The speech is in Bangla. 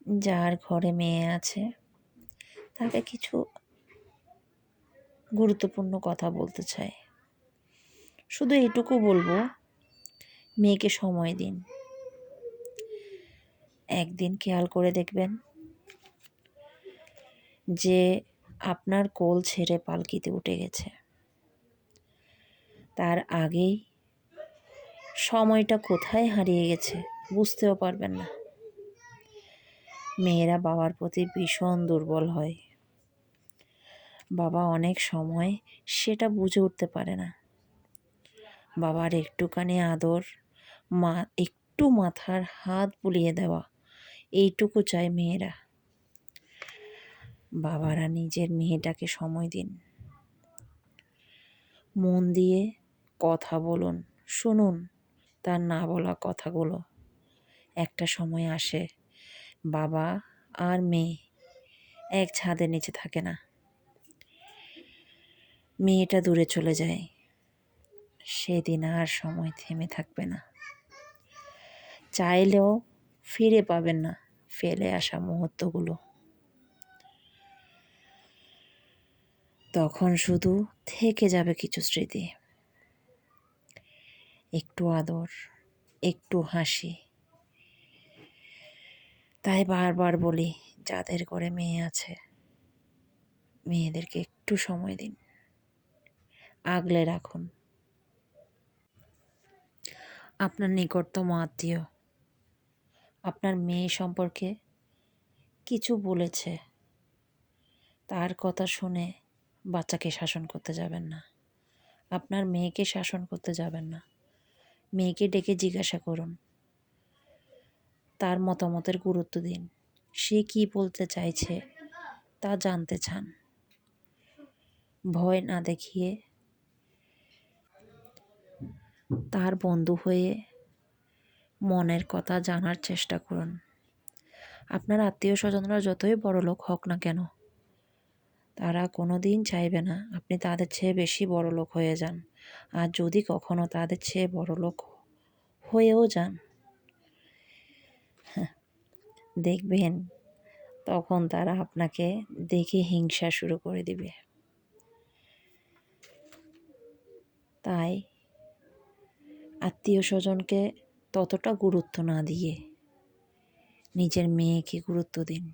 যার ঘরে মেয়ে আছে তাকে কিছু গুরুত্বপূর্ণ কথা বলতে চাই। শুধু এইটুকু বলবো, মেয়েকে সময় দিন। একদিন খেয়াল করে দেখবেন যে আপনার কোল ছেড়ে পালকিতে উঠে গেছে। তার আগেই সময়টা কোথায় হারিয়ে গেছে বুঝতেও পারবেন না। মেয়েরা বাবার প্রতি ভীষণ দুর্বল হয়। বাবা অনেক সময় সেটা বুঝে উঠতে পারে না। বাবার একটুখানি আদর, একটু মাথার হাত বুলিয়ে দেওয়া, এইটুকু চায় মেয়েরা। বাবারা নিজের মেয়েটাকে সময় দিন। মন দিয়ে কথা বলুন, শুনুন তার না বলা কথাগুলো। একটা সময় আসে বাবা আর মেয়ে এক ছাদের নিচে থাকে না। মেয়েটা দূরে চলে যায়, সেদিন আর সময় থেমে থাকবে না। চাইলেও ফিরে পাবেন না ফেলে আসা মুহূর্তগুলো। তখন শুধু থেকে যাবে কিছু স্মৃতি, একটু আদর, একটু হাসি। তাই বারবার বলি, যাদের ঘরে মেয়ে আছে মেয়েদেরকে একটু সময় দিন, আগলে রাখুন। আপনার নিকটতম আত্মীয় আপনার মেয়ে সম্পর্কে কিছু বলেছে, তার কথা শুনে বাচ্চাকে শাসন করতে যাবেন না, আপনার মেয়েকে শাসন করতে যাবেন না। মেয়েকে ডেকে জিজ্ঞাসা করুন, তার মতামতের গুরুত্ব দিন। সে কি বলতে চাইছে তা জানতে চান। ভয় না দেখিয়ে তার বন্ধু হয়ে মনের কথা জানার চেষ্টা করুন। আপনার আত্মীয় স্বজনরা যতই বড়লোক হোক না কেন, তারা কোনো দিন চাইবে না আপনি তাদের চেয়ে বেশি বড়লোক হয়ে যান। আর যদি কখনো তাদের চেয়ে বড়লোক হয়েও যান, দেখবেন তখন তারা আপনাকে দেখে হিংসা শুরু করে দিবে। তাই আত্মীয় স্বজনকে ততটা গুরুত্ব না দিয়ে নিজের মেয়েকে গুরুত্ব দিন।